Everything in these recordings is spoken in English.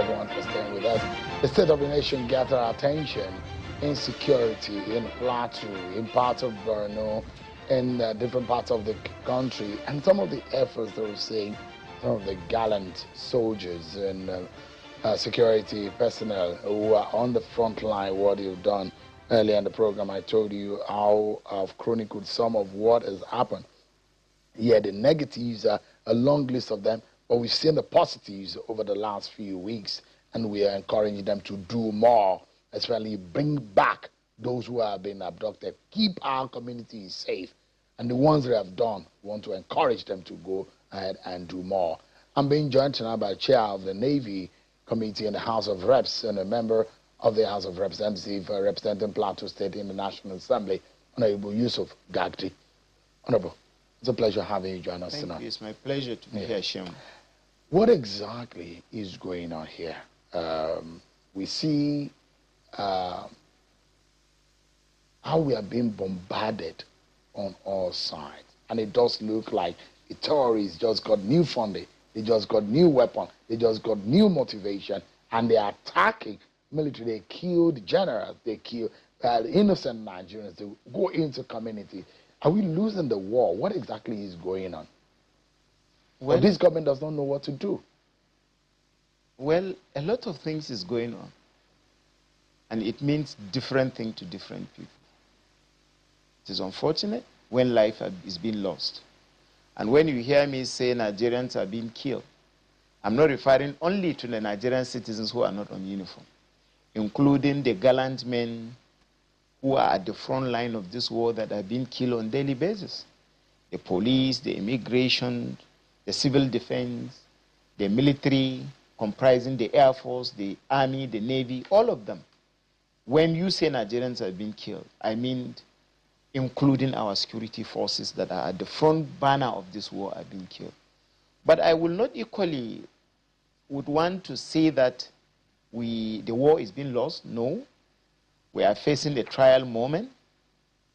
everyone for staying with us. The state of the nation gathered attention. Insecurity in Plateau, in parts of Borno, in different parts of the country, and some of the efforts that we're seeing, some of the gallant soldiers and security personnel who are on the front line, what you've done. Earlier in the program, I told you how I've chronicled some of what has happened. Yeah, the negatives are a long list of them, but we've seen the positives over the last few weeks, and we are encouraging them to do more, especially bring back those who have been abducted, keep our communities safe, and the ones that have done, we want to encourage them to go ahead and do more. I'm being joined tonight by Chair of the Navy Committee in the House of Reps and a member of the House of Representatives representing Plateau State in the National Assembly, Honorable Yusuf Gagdi. Honorable, it's a pleasure having you join us tonight. Thank you. It's my pleasure to be here, Shem. What exactly is going on here? We see how we are being bombarded on all sides, and it does look like the terrorists just got new funding, they just got new weapons, they just got new motivation, and they are attacking military. They killed generals, they killed innocent Nigerians, they go into community. Are we losing the war? What exactly is going on? Well, this government does not know what to do. Well, a lot of things is going on, and it means different things to different people. It is unfortunate when life is being lost. And when you hear me say Nigerians are being killed, I'm not referring only to the Nigerian citizens who are not on uniform, including the gallant men who are at the front line of this war that are being killed on a daily basis. The police, the immigration, the civil defense, the military, comprising the Air Force, the Army, the Navy, all of them. When you say Nigerians are being killed, I mean including our security forces that are at the front banner of this war are being killed. But I will not equally would want to say that the war is being lost. No. We are facing a trial moment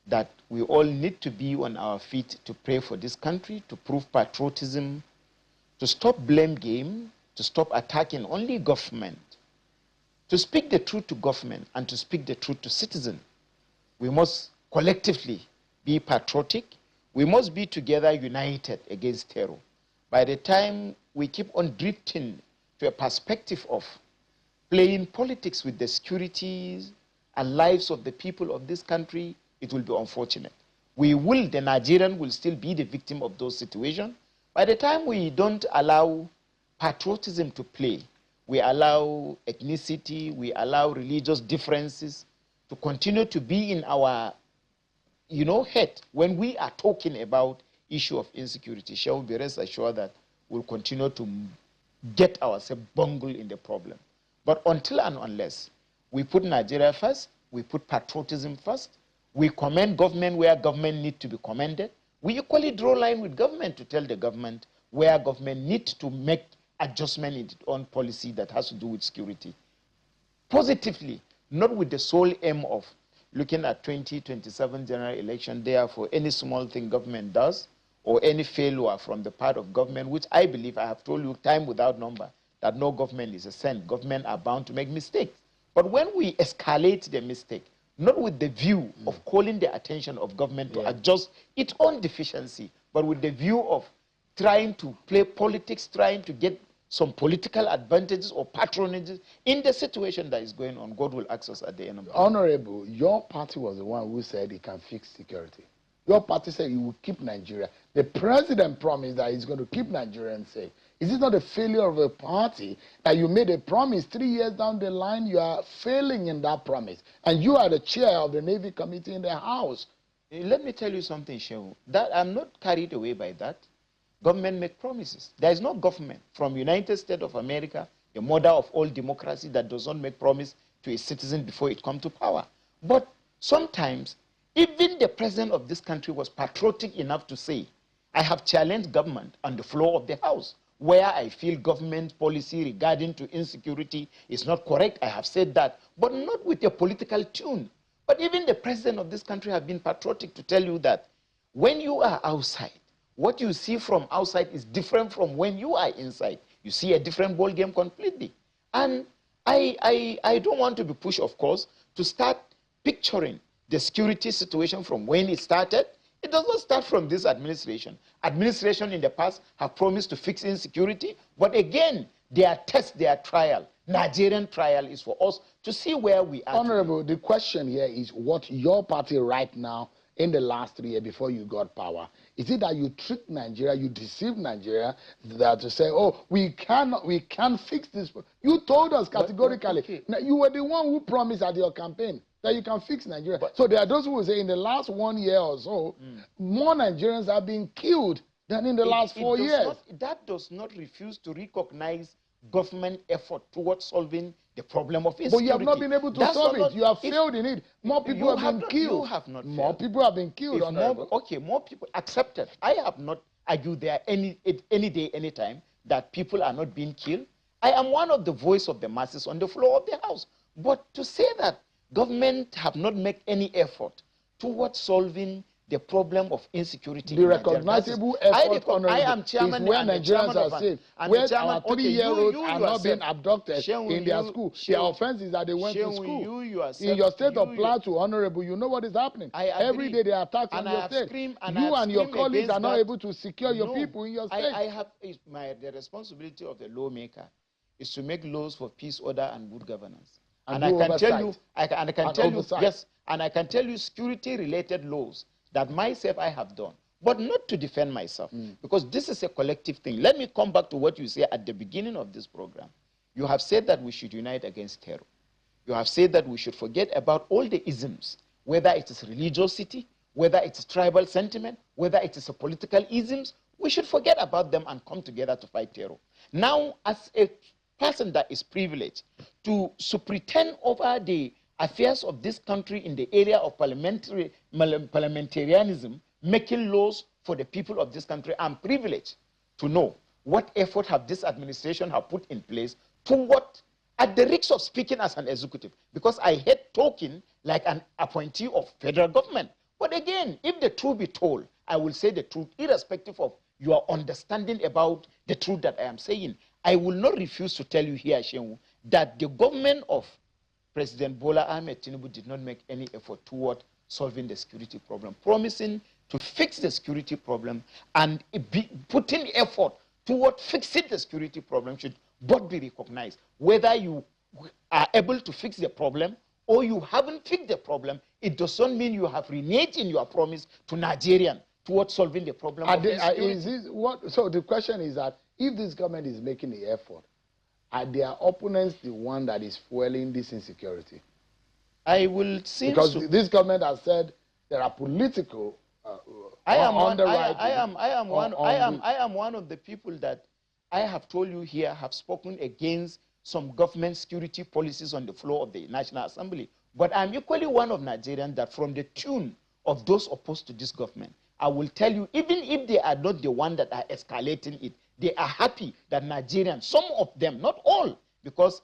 that we all need to be on our feet to pray for this country, to prove patriotism, to stop blame game, to stop attacking only government, to speak the truth to government and to speak the truth to citizens. We must collectively be patriotic. We must be together united against terror. By the time we keep on drifting to a perspective of playing politics with the securities and lives of the people of this country, it will be unfortunate. The Nigerian will still be the victim of those situations. By the time we don't allow patriotism to play, we allow ethnicity, we allow religious differences to continue to be in our head when we are talking about issue of insecurity. Shall we be rest assured that we'll continue to get ourselves bungled in the problem. But until and unless we put Nigeria first, we put patriotism first, we commend government where government need to be commended, we equally draw line with government to tell the government where government need to make adjustment in its own policy that has to do with security. Positively, not with the sole aim of looking at 2027 general election, therefore any small thing government does or any failure from the part of government, which I believe, I have told you time without number, that no government is a saint. Government are bound to make mistakes. But when we escalate the mistake, not with the view of calling the attention of government to adjust its own deficiency, but with the view of trying to play politics, trying to get some political advantages or patronages in the situation that is going on, God will ask us at the end of the day. Honorable, your party was the one who said it can fix security. Your party said you will keep Nigeria. The president promised that he's going to keep Nigerians safe. Is it not a failure of a party that you made a promise 3 years down the line, you are failing in that promise? And you are the chair of the Navy Committee in the House. Let me tell you something, Shehu. That I'm not carried away by that. Government make promises. There is no government from United States of America, the mother of all democracy, that does not make promise to a citizen before it comes to power. But sometimes, even the president of this country was patriotic enough to say, I have challenged government on the floor of the House, where I feel government policy regarding to insecurity is not correct. I have said that, but not with a political tune. But even the president of this country have been patriotic to tell you that when you are outside, what you see from outside is different from when you are inside. You see a different ball game completely. And I don't want to be pushed, of course, to start picturing the security situation from when it started. It does not start from this administration. Administration in the past have promised to fix insecurity, but again, their test, their trial, Nigerian trial is for us to see where we are. Honorable, the question here is what your party right now in the last 3 years before you got power, is it that you tricked Nigeria, you deceived Nigeria, that to say, oh, we can't fix this? You told us categorically. Okay. Now, you were the one who promised at your campaign that you can fix Nigeria. So there are those who will say in the last 1 year or so, more Nigerians are being killed than in the last 4 years. That does not refuse to recognize government effort towards solving the problem of insecurity. But you have not been able to solve it. You have failed in it. More people have been killed. You have not more failed. people have been killed. More people accepted. I have not argued there any day, any time that people are not being killed. I am one of the voice of the masses on the floor of the House. But to say that government have not made any effort towards solving the problem of insecurity. The recognizable effort, I am chairman, is where Nigerians are safe. Where our 3-year-olds are not being abducted in their school. Their offense is that they went to school. In your state of Plateau, Honorable, you know what is happening. Every day they are attacked on your state. You and your colleagues are not able to secure your people in your state. The responsibility of the lawmaker is to make laws for peace, order, and good governance. And I can tell you security-related laws that myself I have done, but not to defend myself, because this is a collective thing. Let me come back to what you said at the beginning of this program. You have said that we should unite against terror. You have said that we should forget about all the isms, whether it is religiosity, whether it is tribal sentiment, whether it is a political isms. We should forget about them and come together to fight terror. Now, as a person that is privileged to pretend over the affairs of this country in the area of parliamentarianism, making laws for the people of this country, I'm privileged to know what effort have this administration have put in place to what, at the risk of speaking as an executive, because I hate talking like an appointee of federal government. But again, if the truth be told, I will say the truth, irrespective of your understanding about the truth that I am saying. I will not refuse to tell you here, Shehu, that the government of President Bola Ahmed Tinubu did not make any effort toward solving the security problem, promising to fix the security problem and putting effort toward fixing the security problem should both be recognized. Whether you are able to fix the problem or you haven't fixed the problem, it does not mean you have reneged in your promise to Nigerians towards solving the problem of insecurity. So the question is that if this government is making the effort, are their opponents the one that is fueling this insecurity? I will see. Because this government has said there are political I am one of the people that I have told you here have spoken against some government security policies on the floor of the National Assembly. But I'm equally one of Nigerians that from the tune of those opposed to this government, I will tell you, even if they are not the one that are escalating it, they are happy that Nigerians, some of them, not all, because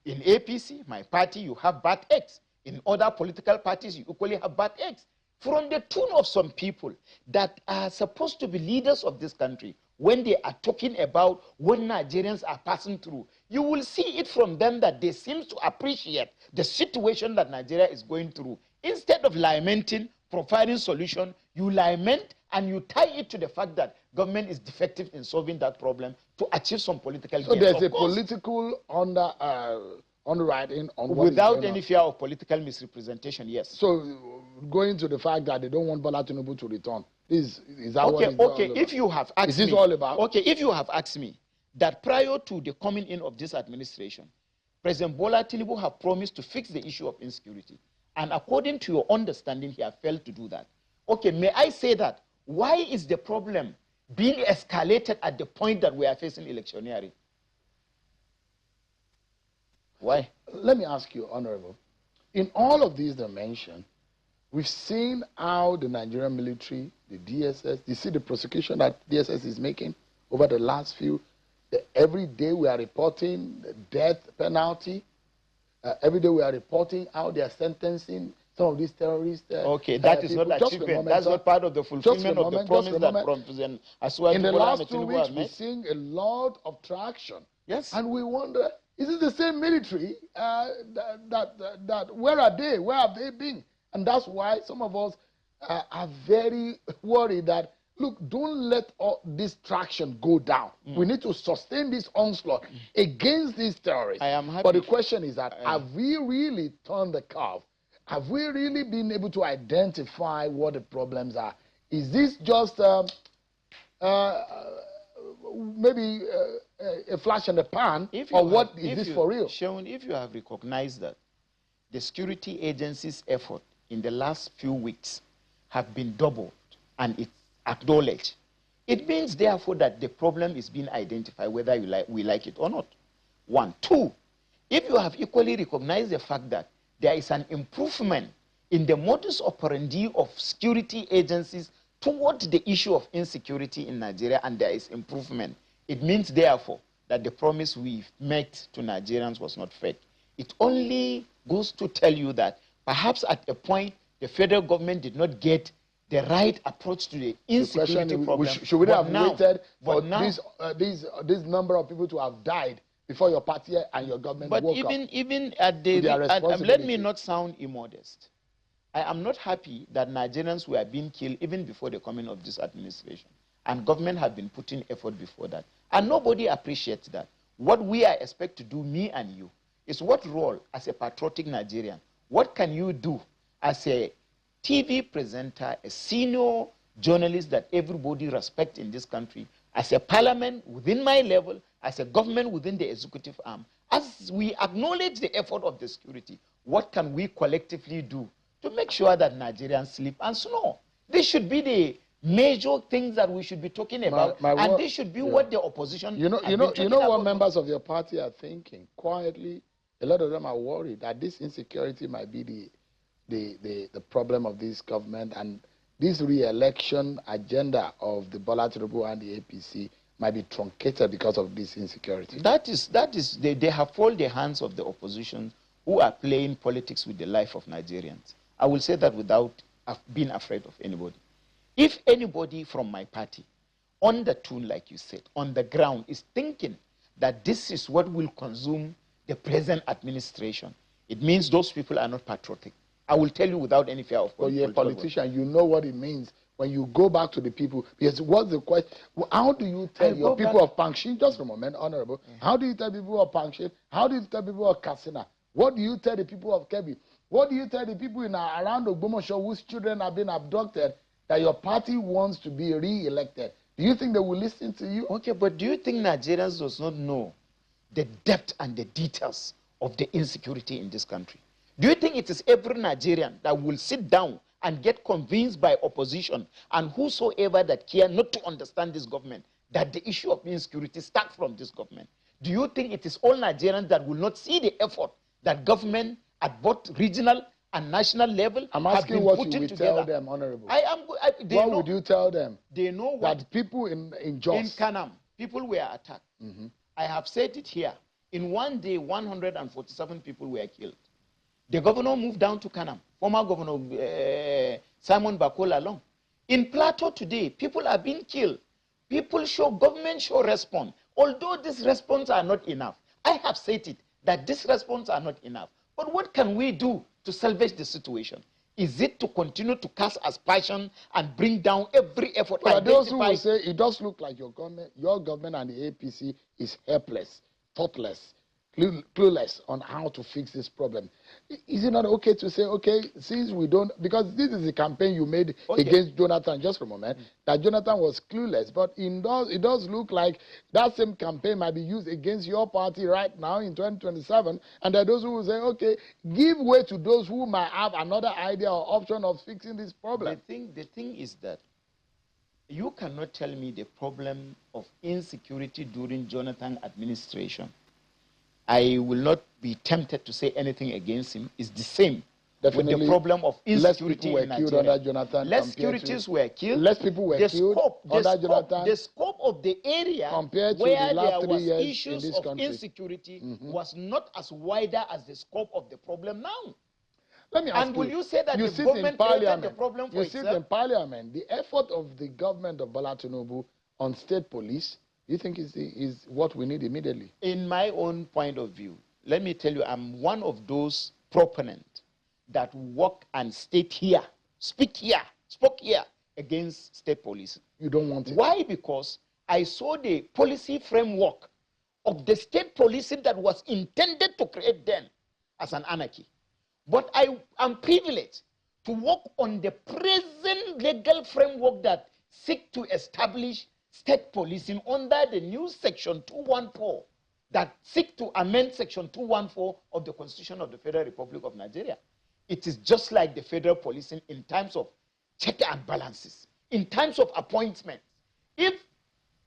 in APC, my party, you have bad eggs. In other political parties, you equally have bad eggs. From the tune of some people that are supposed to be leaders of this country, when they are talking about what Nigerians are passing through, you will see it from them that they seem to appreciate the situation that Nigeria is going through. Instead of lamenting, providing solution, you lament and you tie it to the fact that government is defective in solving that problem to achieve some political gain. So there's a political underwriting on what without any fear of political misrepresentation, yes. So going to the fact that they don't want Bola Tinubu to return, is that what it's okay, if you have asked is this all about? Okay, if you have asked me that prior to the coming in of this administration, President Bola Tinubu have promised to fix the issue of insecurity. And according to your understanding, he has failed to do that. Okay, may I say that? Why is the problem being escalated at the point that we are facing electioneering? Why? Let me ask you, Honorable. In all of these dimensions, we've seen how the Nigerian military, the DSS, you see the prosecution that DSS is making over the last few. Every day we are reporting the death penalty. Every day we are reporting how they are sentencing some of these terrorists. Okay, that is not achievement. That's not part of the fulfillment of the promise that President Atiku in the last 2 weeks, we're seeing a lot of traction. Yes. And we wonder, Is it the same military? Where are they? Where have they been? And that's why some of us are very worried that, look, don't let all this traction go down. We need to sustain this onslaught against these terrorists. I am happy. But the question is that, have we really turned the curve? Have we really been able to identify what the problems are? Is this just maybe a flash in the pan, or what is this for real? Sean, if you have recognized that the security agency's effort in the last few weeks have been doubled and it's acknowledged, it means therefore that the problem is being identified, whether we like it or not. One. Two, if you have equally recognized the fact that there is an improvement in the modus operandi of security agencies toward the issue of insecurity in Nigeria, and there is improvement, it means therefore that the promise we made to Nigerians was not fake. It only goes to tell you that perhaps at a point the federal government did not get the right approach to the insecurity problem. Should we have waited for this number of people to have died before your party and your government woke up? But even at the let me not sound immodest. I am not happy that Nigerians were being killed even before the coming of this administration. And government have been putting effort before that. And nobody appreciates that. What we are expected to do, me and you, is what role as a patriotic Nigerian, what can you do as a TV presenter, a senior journalist that everybody respects in this country, as a parliament within my level, as a government within the executive arm, as we acknowledge the effort of the security, what can we collectively do to make sure that Nigerians sleep and snore? This should be the major things that we should be talking about, and this should be what the opposition. You know what members of your party are thinking quietly. A lot of them are worried that this insecurity might be the problem of this government, and this re-election agenda of the Bola Tinubu and the APC might be truncated because of this insecurity. They have folded the hands of the opposition who are playing politics with the life of Nigerians. I will say that without being afraid of anybody. If anybody from my party, on the tune, like you said, on the ground, is thinking that this is what will consume the present administration, it means those people are not patriotic. I will tell you without any fear of well, you're a politician, you know what it means when you go back to the people. Because what's the question? How do you tell your people of Pangshin, just for a moment, Honorable, how do you tell people of Pangshin? How do you tell people of Katsina? What do you tell the people of Kebbi? What do you tell the people around Ogbomoso whose children have been abducted that your party wants to be re-elected? Do you think they will listen to you? Okay, but do you think Nigerians does not know the depth and the details of the insecurity in this country? Do you think it is every Nigerian that will sit down and get convinced by opposition and whosoever that care not to understand this government that the issue of insecurity starts from this government? Do you think it is all Nigerians that will not see the effort that government at both regional and national level I'm asking what you will tell them, Honorable. What would you tell them? They know that people in Jos, in Kanam, people were attacked. I have said it here. In one day, 147 people were killed. The governor moved down to Kanam, former governor Simon Bakola along. In Plateau today, people are being killed. Government show response. Although this response are not enough. I have said it, that this response are not enough. But what can we do to salvage the situation? Is it to continue to cast aspersion and bring down every effort? But those who will say it does look like your government and the APC is helpless, thoughtless, clueless on how to fix this problem. Is it not okay to say, okay, since we don't, because this is a campaign you made against Jonathan, just for a moment, that Jonathan was clueless, but it does look like that same campaign might be used against your party right now in 2027, and there are those who will say, okay, give way to those who might have another idea or option of fixing this problem. The thing is that you cannot tell me the problem of insecurity during Jonathan administration. I will not be tempted to say anything against him. It's the same with the problem of insecurity in Nigeria. Under Jonathan. Less securities were killed. Less people were killed under Jonathan. The scope of the area compared to where the last there 3 was years issues in this of country. insecurity was not as wider as the scope of the problem now. Let me ask and will you say that you the government created the problem for itself? You sit in parliament. The effort of the government of Bola Tinubu on state police, you think is what we need immediately? In my own point of view, let me tell you, I'm one of those proponents that walk and state here, spoke here against state police. You don't want it? Why? Because I saw the policy framework of the state policing that was intended to create them as an anarchy. But I am privileged to work on the present legal framework that seek to establish state policing under the new section 214 that seek to amend section 214 of the Constitution of the Federal Republic of Nigeria. It is just like the federal policing in terms of check and balances, in terms of appointments. If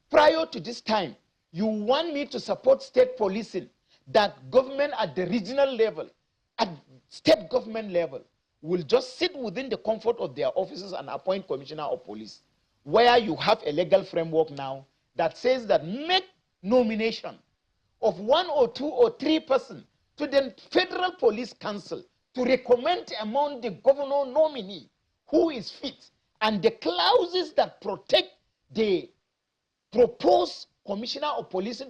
prior to this time, you want me to support state policing, that government at the regional level, at state government level, will just sit within the comfort of their offices and appoint commissioner of police, where you have a legal framework now that says that make nomination of 1 or 2 or 3 persons to the Federal Police Council to recommend among the governor nominee who is fit, and the clauses that protect the proposed commissioner of police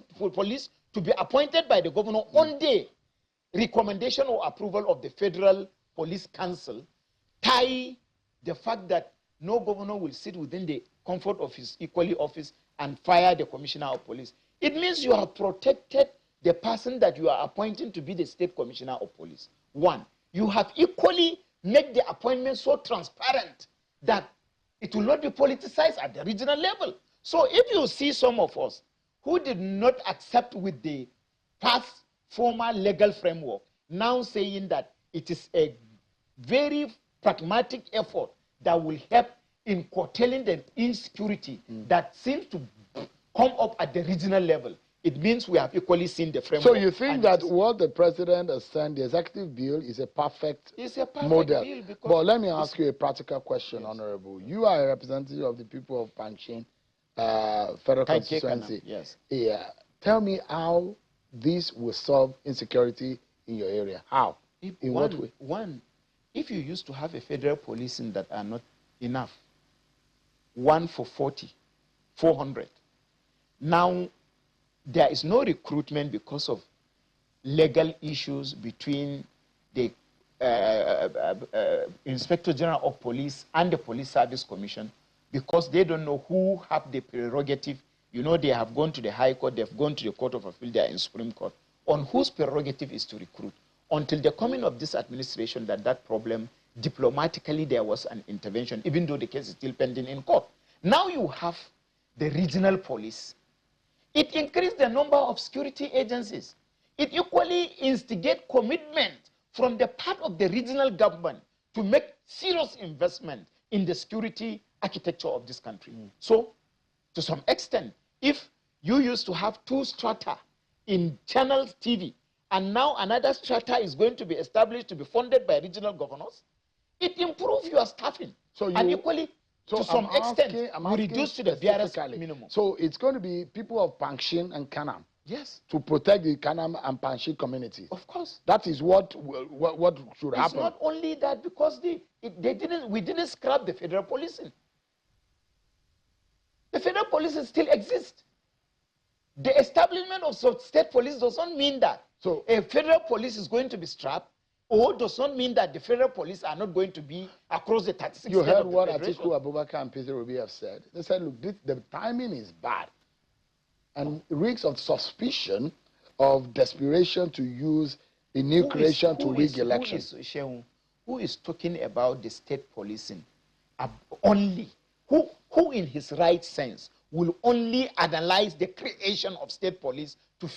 to be appointed by the governor on the recommendation or approval of the Federal Police Council, tie the fact that no governor will sit within the comfort of his equally office and fire the commissioner of police. It means you have protected the person that you are appointing to be the state commissioner of police. One, you have equally made the appointment so transparent that it will not be politicized at the regional level. So if you see some of us who did not accept with the past former legal framework, now saying that it is a very pragmatic effort that will help in curtailing the insecurity that seems to come up at the regional level, it means we have equally seen the framework. So you think that what the president has sent, the executive bill, is a perfect model? Bill, but let me ask you a practical question, yes. Honorable. You are a representative of the people of Panchin Federal Constituency. Yes. Yeah. Tell me how this will solve insecurity in your area. How? In what way? One, if you used to have a federal policing that are not enough, 1 for 40, 400. Now, there is no recruitment because of legal issues between the Inspector General of Police and the Police Service Commission, because they don't know who have the prerogative. You know, they have gone to the High Court, they've gone to the Court of Appeal, they are in Supreme Court, on whose prerogative is to recruit. Until the coming of this administration, that problem, diplomatically, there was an intervention, even though the case is still pending in court. Now you have the regional police. It increased the number of security agencies. It equally instigates commitment from the part of the regional government to make serious investment in the security architecture of this country. So, to some extent, if you used to have 2 strata in channels TV, and now another strata is going to be established to be funded by regional governors, it improves your staffing. So and equally, to some extent, you reduce to the barest minimum. So it's going to be people of Panchin and Kanam. Yes. To protect the Kanam and Panchin community. Of course. That is what should happen. It's not only that, because we didn't scrap the federal policing. The federal policing still exists. The establishment of state police does not mean that a federal police is going to be strapped, or does not mean that the federal police are not going to be across the 36 states. You heard what Atiku Abubakar and Peter Obi have said. They said, look, the timing is bad and reeks of suspicion of desperation to use a new creation to rig elections. Who is talking about the state policing only? Who in his right sense will only analyze the creation of state police to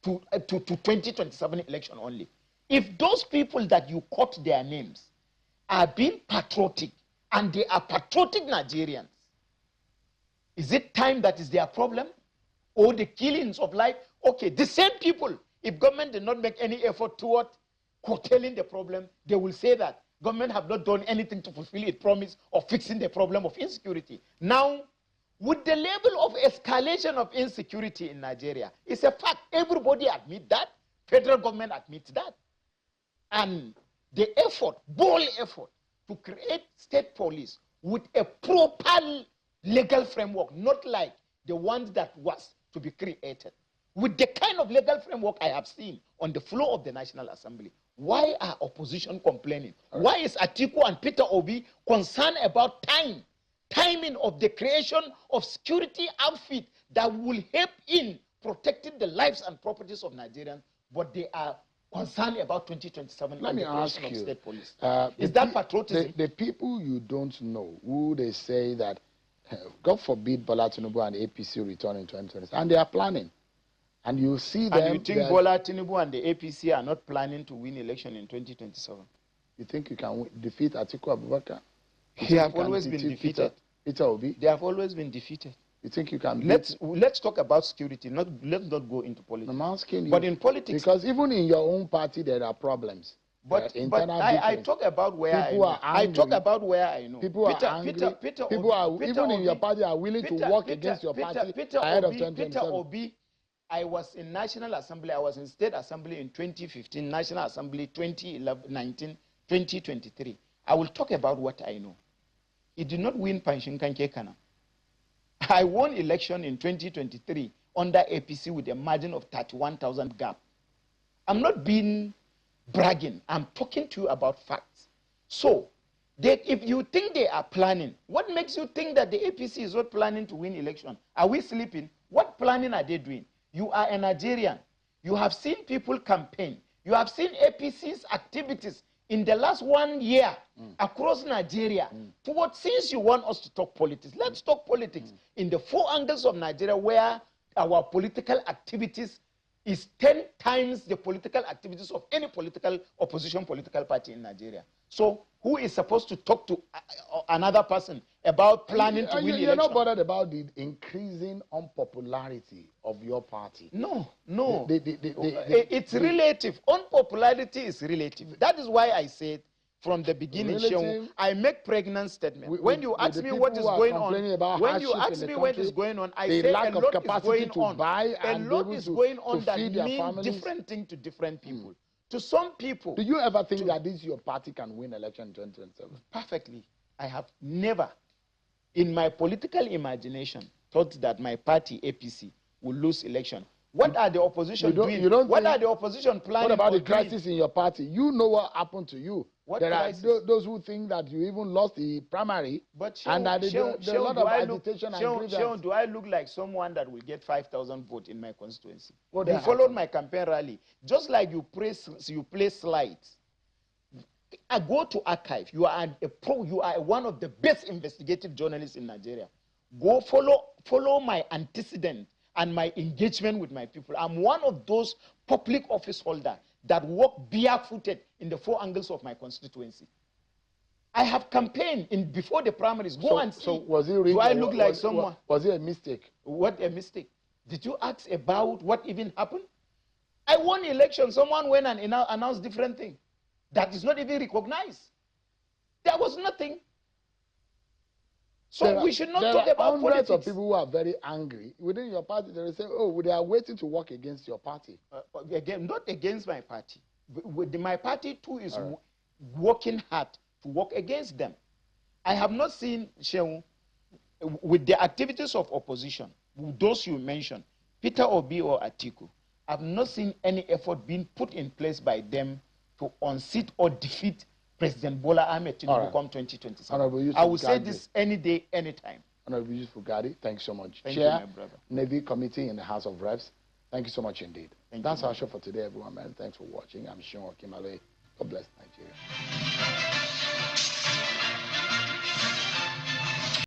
2027 election only? If those people that you quote their names are being patriotic, and they are patriotic Nigerians, is it time that is their problem? Or the killings of life? Okay, the same people, if government did not make any effort toward curtailing the problem, they will say that government have not done anything to fulfill its promise of fixing the problem of insecurity. Now, with the level of escalation of insecurity in Nigeria, it's a fact. Everybody admits that. Federal government admits that. And the effort, bold effort, to create state police with a proper legal framework, not like the ones that was to be created. With the kind of legal framework I have seen on the floor of the National Assembly, why are opposition complaining? Right. Why is Atiku and Peter Obi concerned about timing of the creation of security outfit that will help in protecting the lives and properties of Nigerians, but they are concerned about 2027 and the creation of state police? Is that patriotism? The people you don't know, who they say that, God forbid Bola Tinubu and the APC return in 2027, and they are planning. And you see them. And you think Bola Tinubu and the APC are not planning to win election in 2027? You think you can defeat Atiku Abubakar? They have always been defeated. Peter Obi? They have always been defeated. You think you can? Let's talk about security. Let's not go into politics. I'm asking you. But in politics, because even in your own party there are problems. But I talk about where I talk about where I know. People are angry. People are even in your party are willing to work against your party ahead of 2027. Peter Obi, I was in National Assembly. I was in State Assembly in 2015. National Assembly 2019, 2023. I will talk about what I know. He did not win Panshin Kankekana. I won election in 2023 under APC with a margin of 31,000 gap. I'm not being bragging. I'm talking to you about facts. So, if you think they are planning, what makes you think that the APC is not planning to win election? Are we sleeping? What planning are they doing? You are a Nigerian. You have seen people campaign. You have seen APC's activities in the last 1 year across Nigeria. Since you want us to talk politics, let's talk politics in the 4 angles of Nigeria where our political activities is 10 times the political activities of any opposition political party in Nigeria. So who is supposed to talk to another person about planning to win election? You're not bothered about the increasing unpopularity of your party. No. It's relative. Unpopularity is relative. That is why I said from the beginning, Shehu, I make pregnant statement. When you ask me what is going on, I say a lot is going on. A lot is going on that means different things to different people. To some people... Do you ever think that this your party can win election in 2027? Perfectly. I have never, in my political imagination, thought that my party, APC, will lose election. What are the opposition doing? What are the opposition planning? What about the crisis in your party? You know what happened to you. There are those who think that you even lost the primary, and that there are a lot of agitation and grievance. Do I look like someone that will get 5,000 votes in my constituency? You followed my campaign rally. Just like you play slides. I go to archive. You are a pro. You are one of the best investigative journalists in Nigeria. Go follow my antecedent and my engagement with my people. I'm one of those public office holders that walk barefooted in the 4 angles of my constituency. I have campaigned before the primaries. Go and see. So was it rigged? Do I look like someone? Was it a mistake? What a mistake. Did you ask about what even happened? I won election. Someone went and announced different thing that is not even recognized. There was nothing. So we should not talk about politics. There are hundreds of people who are very angry. Within your party, they will say, oh, they are waiting to work against your party. Again, not against my party. My party too is working hard to work against them. I have not seen, Shehu, with the activities of opposition, those you mentioned, Peter Obi or Atiku, I have not seen any effort being put in place by them to unseat or defeat President Bola Ahmed Tinubu come 2027. I will say this any day, anytime. Honorable Yusuf Gadi, thanks so much. Thank you, my brother. Navy Committee in the House of Reps, thank you so much indeed. That's our show for today, everyone, man. Thanks for watching. I'm Sean Kimale. God bless Nigeria.